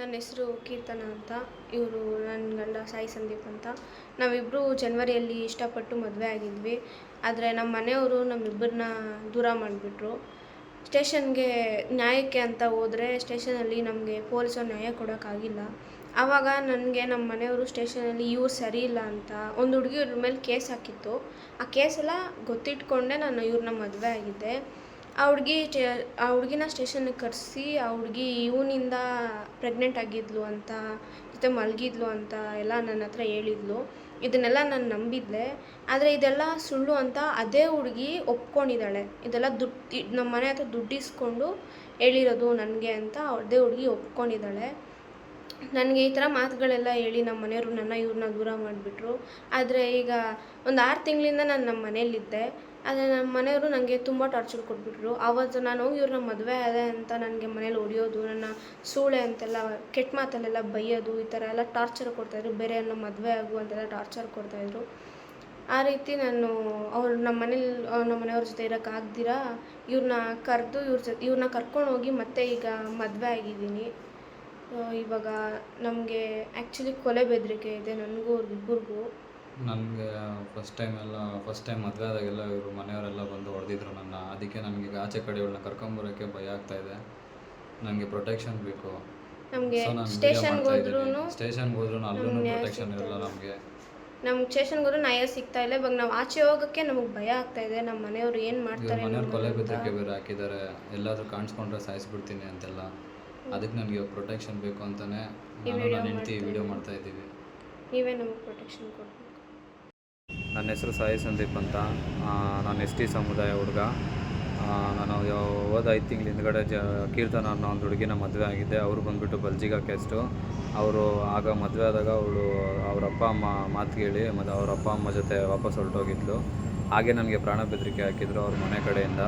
ನನ್ನ ಹೆಸರು ಕೀರ್ತನ ಅಂತ. ಇವರು ನನ್ನ ಗಂಡ ಸಾಯಿ ಸಂದೀಪ್ ಅಂತ. ನಾವಿಬ್ಬರು ಜನವರಿಯಲ್ಲಿ ಇಷ್ಟಪಟ್ಟು ಮದುವೆ ಆಗಿದ್ವಿ. ಆದರೆ ನಮ್ಮ ಮನೆಯವರು ನಮ್ಮಿಬ್ಬರನ್ನ ದೂರ ಮಾಡಿಬಿಟ್ರು. ಸ್ಟೇಷನ್ಗೆ ನ್ಯಾಯಕ್ಕೆ ಅಂತ ಹೋದರೆ ಸ್ಟೇಷನಲ್ಲಿ ನಮಗೆ ಪೊಲೀಸರು ನ್ಯಾಯ ಕೊಡೋಕ್ಕಾಗಿಲ್ಲ. ಆವಾಗ ನನಗೆ ನಮ್ಮ ಮನೆಯವರು ಸ್ಟೇಷನಲ್ಲಿ ಇವ್ರು ಸರಿ ಇಲ್ಲ ಅಂತ ಒಂದು ಹುಡುಗಿಯವ್ರ ಮೇಲೆ ಕೇಸ್ ಹಾಕಿತ್ತು. ಆ ಕೇಸೆಲ್ಲ ಗೊತ್ತಿಟ್ಕೊಂಡೆ ನಾನು ಇವ್ರನ್ನ ಮದುವೆ ಆಗಿದ್ದೆ. ಆ ಹುಡುಗಿನ ಸ್ಟೇಷನ್ಗೆ ಕರೆಸಿ ಆ ಹುಡುಗಿ ಇವನಿಂದ ಪ್ರೆಗ್ನೆಂಟ್ ಆಗಿದ್ಲು ಅಂತ, ಜೊತೆ ಮಲಗಿದ್ಲು ಅಂತ ಎಲ್ಲ ನನ್ನ ಹತ್ರ ಹೇಳಿದ್ಲು. ಇದನ್ನೆಲ್ಲ ನಾನು ನಂಬಿದ್ದೆ. ಆದರೆ ಇದೆಲ್ಲ ಸುಳ್ಳು ಅಂತ ಅದೇ ಹುಡುಗಿ ಒಪ್ಕೊಂಡಿದ್ದಾಳೆ. ಇದೆಲ್ಲ ನಮ್ಮ ಮನೆ ಹತ್ರ ದುಡ್ಡು ಇಸ್ಕೊಂಡು ಹೇಳಿರೋದು ನನಗೆ ಅಂತ ಅದೇ ಹುಡುಗಿ ಒಪ್ಕೊಂಡಿದ್ದಾಳೆ. ನನಗೆ ಈ ಥರ ಮಾತುಗಳೆಲ್ಲ ಹೇಳಿ ನಮ್ಮ ಮನೆಯವರು ಇವ್ರನ್ನ ದೂರ ಮಾಡಿಬಿಟ್ರು. ಆದರೆ ಈಗ ಒಂದು 6 ತಿಂಗಳಿಂದ ನಾನು ನಮ್ಮ ಮನೇಲಿದ್ದೆ. ಆದರೆ ನಮ್ಮ ಮನೆಯವರು ನನಗೆ ತುಂಬ ಟಾರ್ಚರ್ ಕೊಟ್ಬಿಟ್ರು. ಆವತ್ತು ನಾನು ಹೋಗಿ ಇವ್ರನ್ನ ಮದುವೆ ಆದೆ ಅಂತ ನನಗೆ ಮನೇಲಿ ಹೊಡೆಯೋದು, ನನ್ನ ಸೂಳೆ ಅಂತೆಲ್ಲ ಕೆಟ್ಟ ಮಾತಲ್ಲೆಲ್ಲ ಬೈಯೋದು, ಈ ಥರ ಎಲ್ಲ ಟಾರ್ಚರ್ ಕೊಡ್ತಾಯಿದ್ರು. ಬೇರೆಯವ್ರನ್ನ ಮದುವೆ ಆಗು ಅಂತೆಲ್ಲ ಟಾರ್ಚರ್ ಕೊಡ್ತಾಯಿದ್ರು. ಆ ರೀತಿ ನಾನು ನಮ್ಮ ಮನೆಯವ್ರ ಜೊತೆ ಇರೋಕ್ಕಾಗ್ದಿರ ಇವ್ರನ್ನ ಕರೆದು ಇವ್ರನ್ನ ಕರ್ಕೊಂಡು ಹೋಗಿ ಮತ್ತೆ ಈಗ ಮದುವೆ ಆಗಿದ್ದೀನಿ. ಇವಾಗ ನಮಗೆ ಆ್ಯಕ್ಚುಲಿ ಕೊಲೆ ಬೆದರಿಕೆ ಇದೆ, ನನಗೂ ಅವ್ರಿಗಿಬ್ಬರಿಗೂ. ನನಗೆ ಫಸ್ಟ್ ಟೈಮ್ ಮದುವೆ ಆದಾಗೆಲ್ಲ ಇವರು ಮನೆಯವರೆಲ್ಲ ಬಂದು ಹೊಡೆದಿದ್ರು ನನ್ನ. ಅದಕ್ಕೆ ನನಗೆ ಆಚೆ ಕಡೆ ಇವ್ಳನ್ನ ಕರ್ಕೊಂಬರೋಕ್ಕೆ ಭಯ ಆಗ್ತಾಯಿದೆ. ನನಗೆ ಪ್ರೊಟೆಕ್ಷನ್ ಬೇಕು. ನಮಗೆ ಸ್ಟೇಷನ್ಗೆ ಹೋದ್ರೂ ಅಲ್ಲೂ ಪ್ರೊಟೆಕ್ಷನ್ ಇರಲ್ಲ ನಮಗೆ ಸ್ಟೇಷನ್ಗೆ ಹೋದ್ರೂ ನ್ಯಾಯ ಸಿಗ್ತಾ ಇಲ್ಲ. ಇವಾಗ ನಾವು ಆಚೆ ಹೋಗೋಕ್ಕೆ ನಮಗೆ ಭಯ ಆಗ್ತಾ ಇದೆ. ನಮ್ಮ ಮನೆಯವರು ಏನು ಮಾಡ್ತಾರೆ, ಮನೆಯವ್ರು ಕೊಲೆ ಬೆದರಿಕೆ ಬೇರೆ ಹಾಕಿದ್ದಾರೆ. ಎಲ್ಲಾದರೂ ಕಾಣಿಸ್ಕೊಂಡ್ರೆ ಸಾಯಿಸ್ಬಿಡ್ತೀನಿ ಅಂತೆಲ್ಲ. ಅದಕ್ಕೆ ನನಗೆ ಪ್ರೊಟೆಕ್ಷನ್ ಬೇಕು ಅಂತಲೇ ನನ್ನ ಹೆಂಡತಿ ವಿಡಿಯೋ ಮಾಡ್ತಾ ಇದ್ದೀವಿ. ನೀವೇ ನಮಗೆ ಪ್ರೊಟೆಕ್ಷನ್ ಕೊಡಬೇಕು. ನನ್ನ ಹೆಸರು ಸಾಯಿ ಸಂದೀಪ್ ಅಂತ. ನಾನು ST ಸಮುದಾಯ ಹುಡುಗ. ನಾನು ಹೋದ 5 ತಿಂಗಳ ಹಿಂದ್ಗಡೆ ಕೀರ್ತನ ಅನ್ನೋ ಒಂದು ಹುಡುಗಿನ ಮದುವೆ ಆಗಿದ್ದೆ. ಅವರು ಬಂದುಬಿಟ್ಟು ಬಲ್ಜಿಗ ಕ್ಯಾಸ್ಟು. ಅವರು ಆಗ ಮದುವೆ ಆದಾಗ ಅವ್ರ ಅಪ್ಪ ಅಮ್ಮ ಮಾತು ಕೇಳಿ ಮತ್ತು ಅವ್ರ ಅಪ್ಪ ಅಮ್ಮ ಜೊತೆ ವಾಪಸ್ ಹೊರಟೋಗಿದ್ಲು. ಹಾಗೆ ನನಗೆ ಪ್ರಾಣ ಬೆದರಿಕೆ ಹಾಕಿದ್ರು ಅವ್ರ ಮನೆ ಕಡೆಯಿಂದ.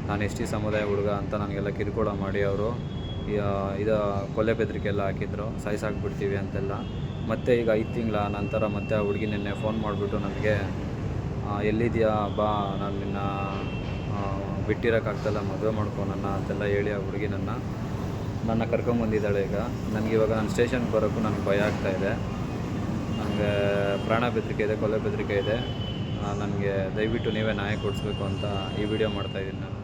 ನಾನು ST ಸಮುದಾಯ ಹುಡುಗ ಅಂತ ನನಗೆಲ್ಲ ಕಿರುಕುಳ ಮಾಡಿ ಅವರು ಇದು ಕೊಲೆ ಬೆದರಿಕೆ ಎಲ್ಲ ಹಾಕಿದ್ರು, ಸಾಯಿಸಾಕ್ಬಿಡ್ತೀವಿ ಅಂತೆಲ್ಲ. ಮತ್ತು ಈಗ 5 ತಿಂಗಳ ನಂತರ ಮತ್ತೆ ಆ ಹುಡುಗಿ ನಿನ್ನೆ ಫೋನ್ ಮಾಡಿಬಿಟ್ಟು ನನಗೆ ಎಲ್ಲಿದೆಯಾ ಬಾ, ನಾನು ನಿನ್ನ ಬಿಟ್ಟಿರೋಕ್ಕಾಗ್ತಲ್ಲ, ಮದುವೆ ಮಾಡ್ಕೊ ನನ್ನ ಅಂತೆಲ್ಲ ಹೇಳಿ ಆ ಹುಡುಗಿ ನನ್ನ ಕರ್ಕೊಂಬಂದಿದ್ದಾಳೆ. ಈಗ ನನಗಿವಾಗ ನಾನು ಸ್ಟೇಷನ್ಗೆ ಬರೋಕ್ಕೂ ನನಗೆ ಭಯ ಆಗ್ತಾಯಿದೆ. ನನಗೆ ಪ್ರಾಣ ಬೆದರಿಕೆ ಇದೆ, ಕೊಲೆ ಬೆದರಿಕೆ ಇದೆ. ನನಗೆ ದಯವಿಟ್ಟು ನೀವೇ ನ್ಯಾಯ ಕೊಡಿಸ್ಬೇಕು ಅಂತ ಈ ವಿಡಿಯೋ ಮಾಡ್ತಾಯಿದ್ದೀನಿ ನಾನು.